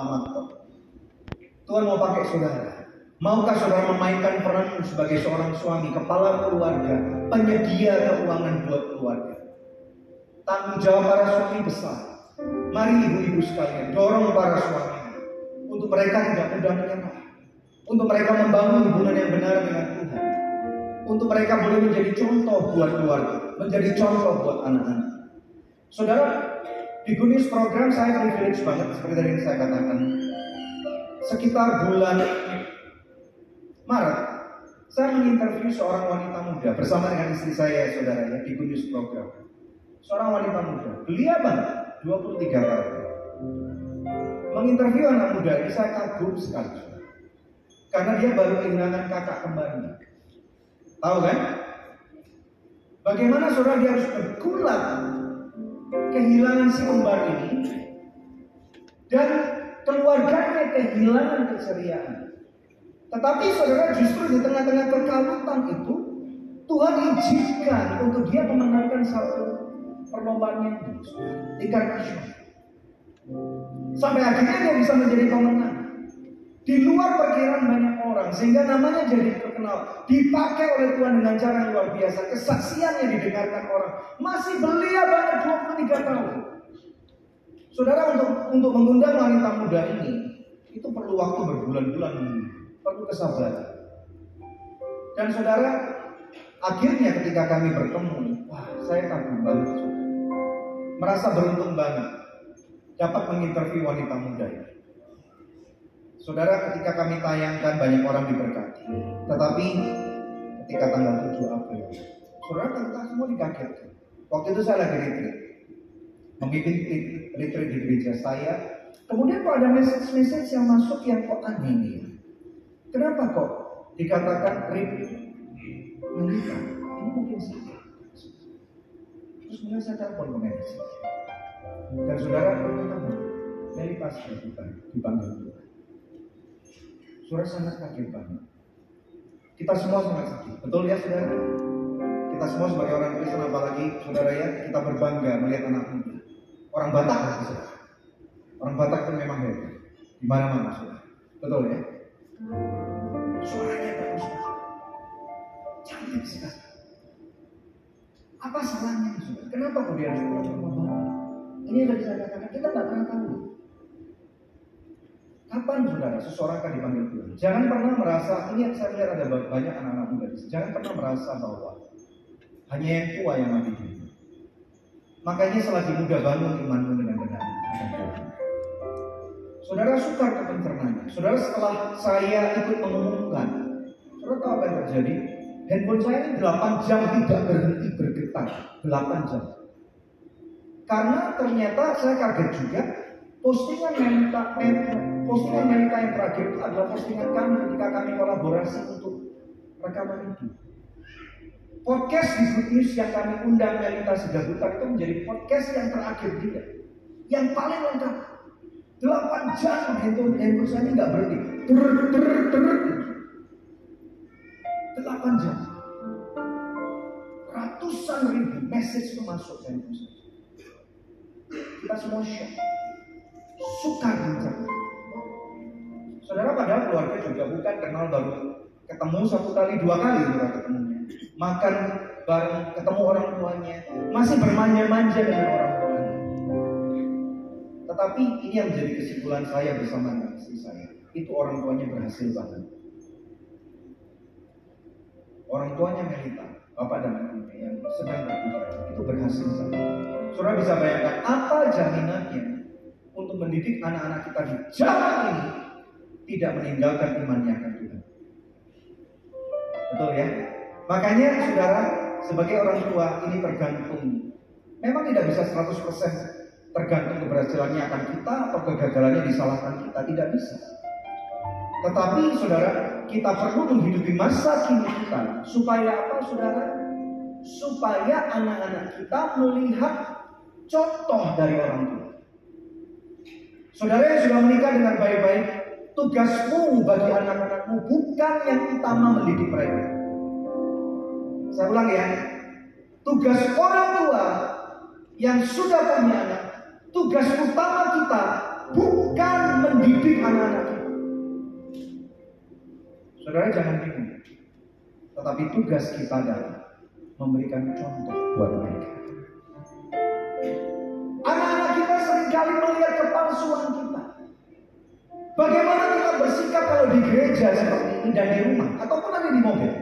amat kok. Tuhan mau pakai saudara. Maukah saudara memainkan peran sebagai seorang suami, kepala keluarga, penyedia keuangan buat keluarga? Tanggung jawab para suami besar. Mari ibu-ibu sekalian, dorong para suami untuk mereka tidak mudah menyerah, untuk mereka membangun hubungan yang benar dengan Tuhan, untuk mereka boleh menjadi contoh buat keluarga, menjadi contoh buat anak-anak. Saudara, di Good News program saya privilege banget, seperti tadi yang saya katakan. Sekitar bulan Maret, saya menginterview seorang wanita muda bersama dengan istri saya, saudara, ya, di Good News program. Seorang wanita muda, belia banget, 23 tahun. Menginterview anak muda ini saya kagum sekali, karena dia baru kehilangan kakak kembarnya. Tahu kan? Bagaimana saudara dia harus bergulat kehilangan si kembar ini, dan keluarganya kehilangan keceriaan. Tetapi saudara, justru di tengah-tengah kekalutan itu, Tuhan izinkan untuk dia memenangkan satu perlombaannya tingkat nasional. Sampai akhirnya dia bisa menjadi pemenang di luar perkiraan banyak orang, sehingga namanya jadi terkenal, dipakai oleh Tuhan dengan cara yang luar biasa. Kesaksiannya didengarkan orang, masih belia banget, 23 tahun. Saudara, untuk mengundang wanita muda ini itu perlu waktu berbulan-bulan, perlu kesabaran. Dan saudara, akhirnya ketika kami bertemu, wah, saya kagum banget, merasa beruntung banget dapat menginterview wanita muda ini. Saudara, ketika kami tayangkan banyak orang diberkati. Tetapi ketika tanggal 7 April, saudara, kita semua dikagetkan. Waktu itu saya lagi retreat, memimpin retreat di gereja saya. Kemudian kok ada message yang masuk yang kok aneh nih. Kenapa kok dikatakan retreat menikah? Ini mungkin salah. Terus mulai saya telepon ke manajer. Dan saudara, berkata, Meli pasti dipanggil Tuhan. Saudara sangat kaget banget. Kita semua sangat sedih, betul ya saudara? Kita semua sebagai orang Kristen, apalagi saudara ya, kita berbangga melihat anak muda. Orang Batak pasti saudara. Orang Batak itu memang hebat. Di mana-mana saudara. Betul ya? Suaranya bagus. Cantik sekali. Apa salahnya saudara? Kenapa kok dia harus pulang ke rumah? Ini yang tadi saya katakan, kita nggak pernah tahu. Kapan saudara seseorang akan dipanggil Tuhan? Jangan pernah merasa, ini saya lihat ada banyak anak-anak muda di sini. Jangan pernah merasa bahwa hanya yang tua yang mati dulu. Makanya selagi muda bangun imanmu dengan benar. Saudara, sukar ke pencernanya. Saudara, setelah saya ikut mengumumkan, saudara tahu apa yang terjadi? Handphone saya ini 8 jam tidak berhenti bergetar. 8 jam. Karena ternyata saya kaget juga, postingan Melita yang terakhir itu adalah postingan kami ketika kami kolaborasi untuk rekaman itu. Podcast di Good News yang kami undang Melita Sidabutar itu menjadi podcast yang terakhir dia, yang paling lengkap. 8 jam handphone saya ini nggak berhenti, 8 jam. Ratusan ribu message itu masuk ke handphone saya. Kita semua shock, sukar mencerna. Saudara, padahal keluarga juga bukan kenal baru ketemu 1 kali 2 kali saudara ketemunya. Makan bareng, ketemu orang tuanya, masih bermanja-manja dengan orang tuanya. Tetapi ini yang menjadi kesimpulan saya bersama dengan istri saya. Itu orang tuanya berhasil banget. Orang tuanya Melita, bapak dan ibunya yang sedang berbicara, itu berhasil banget. Saudara bisa bayangkan apa jaminannya untuk mendidik anak-anak kita di zaman ini tidak meninggalkan imannya akan Tuhan. Betul ya? Makanya saudara, sebagai orang tua ini tergantung. Memang tidak bisa 100% tergantung keberhasilannya akan kita atau kegagalannya disalahkan kita. Tidak bisa. Tetapi saudara, kita perlu menghidupi masa kini kita. Supaya apa saudara? Supaya anak-anak kita melihat contoh dari orang tua. Saudara yang sudah menikah dengan baik-baik, tugasmu bagi anak-anakmu bukan yang utama mendidik mereka. Saya ulang ya, tugas orang tua yang sudah punya anak, tugas utama kita bukan mendidik anak-anak kita. Saudara jangan bingung. Tetapi tugas kita adalah memberikan contoh buat mereka. Anak-anak kita seringkali melihat kepalsuan kita. Bagaimana kita bersikap kalau di gereja seperti ini dan di rumah ataupun nanti di mobil.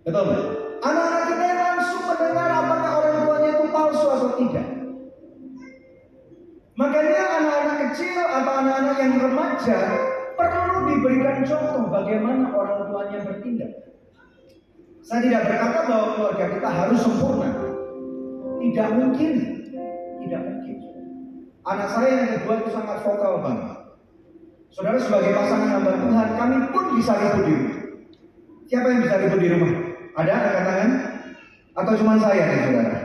Betul nggak? Anak-anak kita yang langsung mendengar apakah orang tuanya itu palsu atau tidak. Makanya anak-anak kecil atau anak-anak yang remaja perlu diberikan contoh bagaimana orang tuanya bertindak. Saya tidak berkata bahwa keluarga kita harus sempurna. Tidak mungkin. Tidak mungkin. Anak saya yang kedua itu sangat vokal banget. Saudara sebagai pasangan hamba Tuhan, kami pun bisa ribut di rumah. Siapa yang bisa ribut di rumah? Ada angkat tangan? Atau cuma saya nih saudara?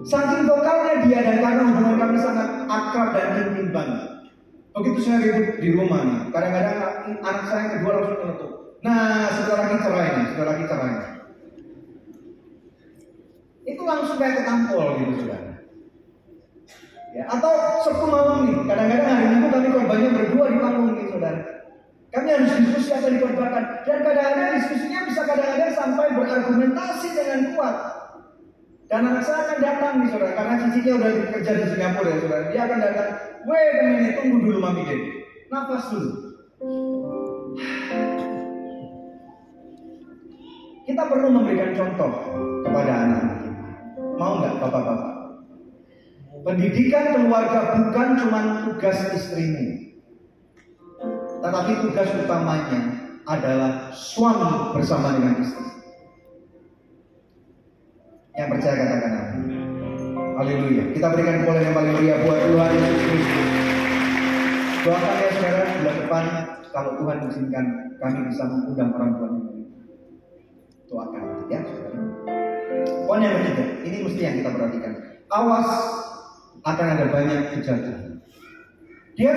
Saking vokalnya dia dan karena hubungan kami sangat akrab dan intim banget. Begitu saya ribut di rumah nih, kadang-kadang anak saya yang kedua langsung meletup. Nah, setelah lagi cerai nih, setelah lagi cerai. Itu langsung kayak ketampol gitu saudara. Ya, atau Sabtu malam nih, kadang-kadang hari Minggu kami korbannya berdua di panggung nih saudara. Kami harus diskusi apa dikorbankan. Dan kadang-kadang diskusinya bisa kadang-kadang sampai berargumentasi dengan kuat. Dan anak saya akan datang nih saudara, karena cicitnya udah kerja di Singapura ya saudara. Dia akan datang, wait a minute, tunggu dulu Mami Dedi. Nafas dulu. Kita perlu memberikan contoh kepada anak-anak kita. Mau nggak bapak-bapak? Pendidikan keluarga bukan cuma tugas istrimu, tetapi tugas utamanya adalah suami bersama dengan istri. Yang percaya katakan amin. Haleluya. Kita berikan kemuliaan yang paling meriah buat Tuhan Yesus Kristus. Doakan ya saudara, bulan depan kalau Tuhan izinkan kami bisa mengundang orang tuanya. Doakan ya saudara. Poin yang ketiga, ini mesti yang kita perhatikan. Awas akan ada banyak kejahatan. Dia